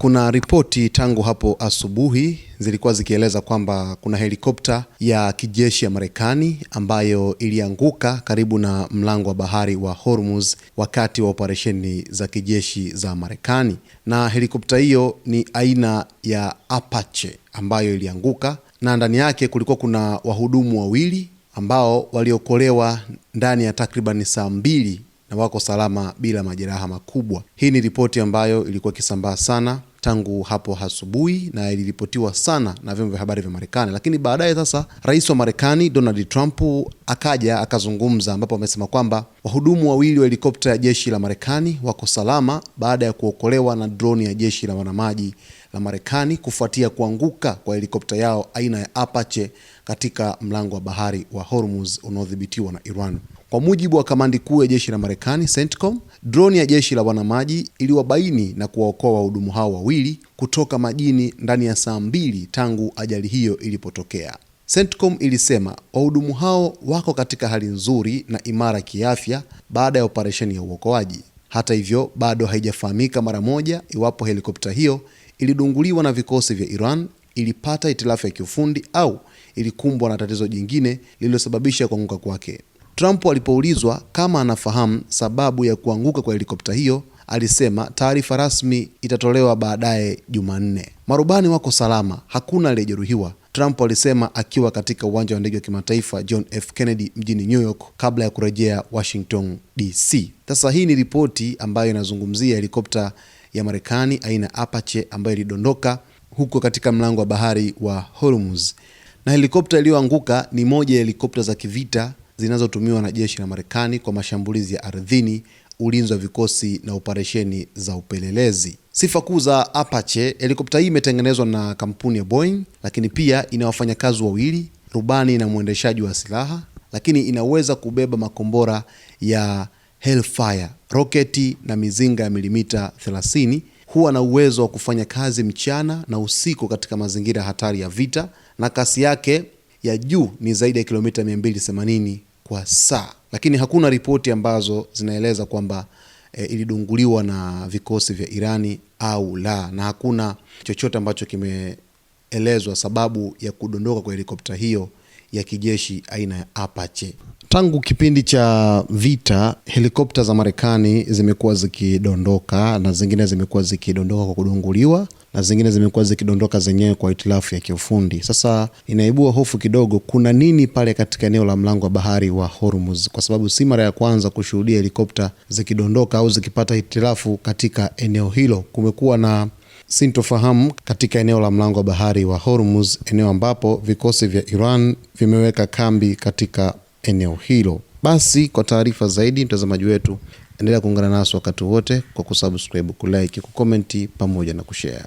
Kuna ripoti tangu hapo asubuhi zilikuwa zikieleza kwamba kuna helikopta ya kijeshi ya Marekani ambayo ilianguka karibu na mlango wa bahari wa Hormuz wakati wa operesheni za kijeshi za Marekani. Na helikopta hiyo ni aina ya Apache ambayo ilianguka, na ndani yake kulikuwa kuna wahudumu wawili ambao waliokolewa ndani ya takriban saa 2 na wako salama bila majeraha makubwa. Hii ni ripoti ambayo ilikuwa ikisambaa sana tangu hapo asubuhi na iliripotiwa sana na vyombo vya habari vya Marekani. Lakini baadaye sasa Rais wa Marekani Donald Trump akaja akazungumza, ambapo amesema kwamba wahudumu wawili wa helikopta ya jeshi la Marekani wako salama baada ya kuokolewa na droni ya jeshi la wanamaji la Marekani kufuatia kuanguka kwa helikopta yao aina ya Apache katika mlango wa bahari wa Hormuz unaodhibitiwa na Iran. Kwa mujibu wa kamandi kuu ya jeshi la Marekani CENTCOM, droni ya jeshi la wanamaji iliwabaini na kuwaokoa wahudumu hao wawili kutoka majini ndani ya saa 2 tangu ajali hiyo ilipotokea. CENTCOM ilisema wahudumu hao wako katika hali nzuri na imara kiafya baada ya operesheni ya uokoaji. Hata hivyo, bado haijafahamika mara moja iwapo helikopta hiyo ilidunguliwa na vikosi vya Iran, ilipata hitilafu ya kiufundi au ilikumbwa na tatizo jingine lililosababisha kuanguka kwake. Trump alipoulizwa kama anafahamu sababu ya kuanguka kwa helikopta hiyo, alisema taarifa rasmi itatolewa baadaye Jumanne. Marubani wako salama, hakuna aliyejeruhiwa, Trump alisema akiwa katika uwanja wa ndege wa kimataifa John F. Kennedy mjini New York kabla ya kurejea Washington DC. Sasa hii ni ripoti ambayo inazungumzia helikopta ya Marekani aina Apache ambayo ilidondoka huko katika mlango wa bahari wa Hormuz. Na helikopta iliyoanguka ni moja ya helikopta za kivita zinazotumiwa na jeshi la Marekani kwa mashambulizi ya ardhini, ulinzi wa vikosi na operesheni za upelelezi. Sifa kuu za Apache: helikopta hii imetengenezwa na kampuni ya Boeing, lakini pia ina wafanyakazi wawili, rubani na mwendeshaji wa silaha, lakini inaweza kubeba makombora ya Hellfire, roketi na mizinga ya milimita 30. Huwa na uwezo wa kufanya kazi mchana na usiku katika mazingira hatari ya vita, na kasi yake ya juu ni zaidi ya kilomita 280 kwa saa. Lakini hakuna ripoti ambazo zinaeleza kwamba ilidunguliwa na vikosi vya Irani au la, na hakuna chochote ambacho kimeelezwa sababu ya kudondoka kwa helikopta hiyo ya kijeshi aina ya Apache. Tangu kipindi cha vita, helikopta za Marekani zimekuwa zikidondoka, na zingine zimekuwa zikidondoka kwa kudunguliwa, na zingine zimekuwa zikidondoka zenyewe kwa hitilafu ya kiufundi. Sasa inaibua hofu kidogo, kuna nini pale katika eneo la mlango wa bahari wa Hormuz? Kwa sababu si mara ya kwanza kushuhudia helikopta zikidondoka au zikipata hitilafu katika eneo hilo. Kumekuwa na sintofahamu katika eneo la mlango wa bahari wa Hormuz, eneo ambapo vikosi vya Iran vimeweka kambi katika eneo hilo. Basi kwa taarifa zaidi, mtazamaji wetu, endelea kuungana nasi wakati wote kwa kusubscribe, kulike, kukomenti pamoja na kushare.